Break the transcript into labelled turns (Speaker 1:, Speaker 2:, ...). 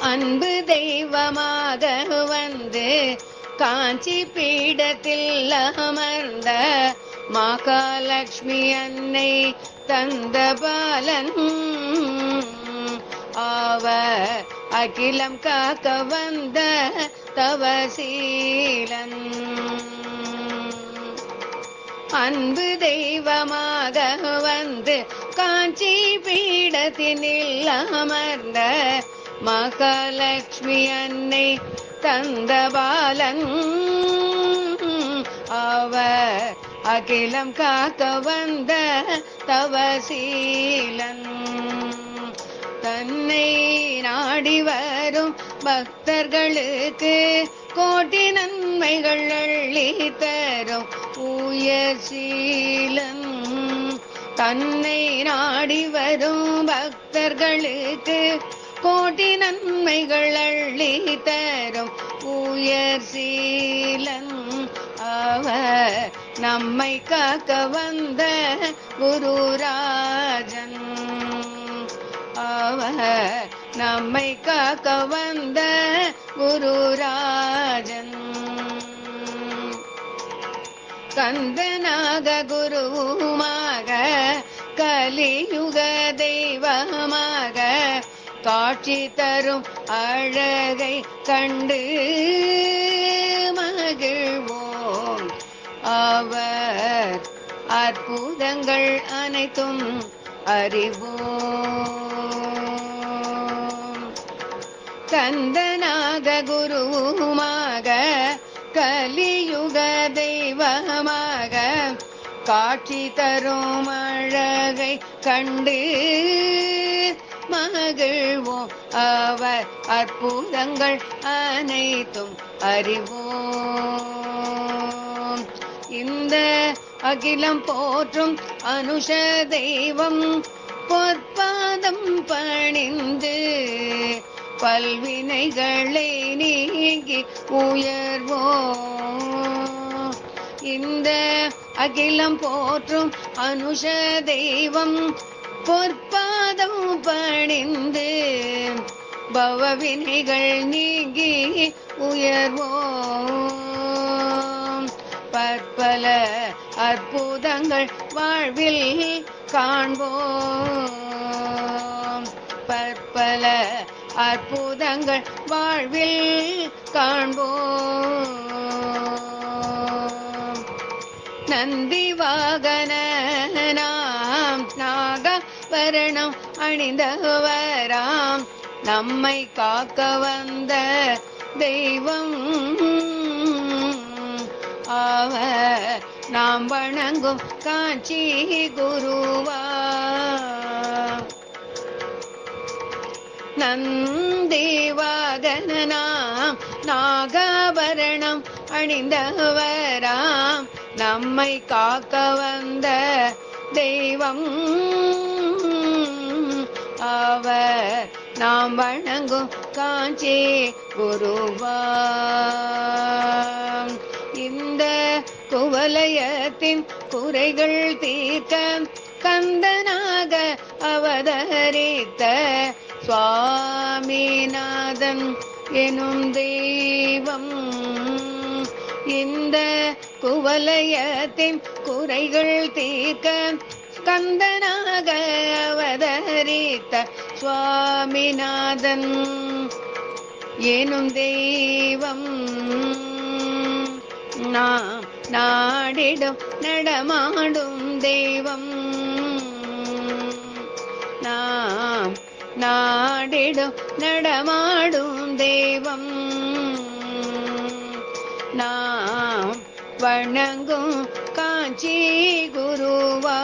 Speaker 1: அன்பு தெய்வமாக வந்து காஞ்சி பீடத்தில் அமர்ந்த மகாலட்சுமி அன்னை தந்த பாலன் அவர் அகிலம் காக்க வந்த தவசீலன். அன்பு தெய்வமாக வந்து காஞ்சி பீடத்தினில் அமர்ந்த மகாலட்சுமி அன்னை தந்த பாலன் அவர் அகிலம் காக்க வந்த தவசீலன். தன்னை நாடி வரும் பக்தர்களுக்கு கோடி நன்மைகள் அள்ளி தரும் உயர் சீலன். தன்னை நாடி வரும் பக்தர்களுக்கு கோடி நன்மைகள் அள்ளி தரும் உயர் சீலன். அவர் நம்மை காக்க வந்த குருராஜன். அவர் நம்மை காக்க வந்த குருராஜன். கந்தனாக குருவுமாக கலியுக தெய்வமாக காட்சி தரும் அழகை கண்டு மகிழ்வோம். அவர் அற்புதங்கள் அனைத்தும் அறிவோம். கந்தனாக குருவுமாக கலியுக தெய்வமாக காட்சி தரும் அழகை கண்டு மகிழ்வோம். அவர் அற்புதங்கள் அனைத்தும் அறிவோம். இந்த அகிலம் போற்றும் அனுஷ தெய்வம் பொற்பாதம் பணிந்து பல்வினைகளை நீங்கி உயர்வோம். இந்த அகிலம் போற்றும் அனுஷ தெய்வம் பொற்பாதம் பணிந்து பவவினைகள் நீங்கி உயர்வோம். பற்பல அற்புதங்கள் வாழ்வில் காண்போம். பற்பல அற்புதங்கள் வாழ்வில் காண்போம். நந்தி வாகனாம் நாகபரணம் அணிந்தவராம் நம்மை காக்க வந்த தெய்வம். அவர் நாம் வணங்கும் காஞ்சி குருவா. நந்தி வாகனாம் நாகபரணம் அணிந்தவராம் நம்மை காக்க வந்த தெய்வம். அவர் நாம் வணங்கும் காஞ்சி குருவா. இந்த குவலயத்தின் குறைகள் தீர்க்க கந்தனாக அவதரித்த சுவாமிநாதன் எனும் தெய்வம். இந்த குவலயத்தின் குறைகள் தீர்க்க கந்தனாக அவதரித்த சுவாமிநாதன் எனும் தெய்வம். நாம் நாடிடும் நடமாடும் தெய்வம். நாம் நாடிடும் நடமாடும் தெய்வம். நாம் வணங்கும் காஞ்சி குருவா.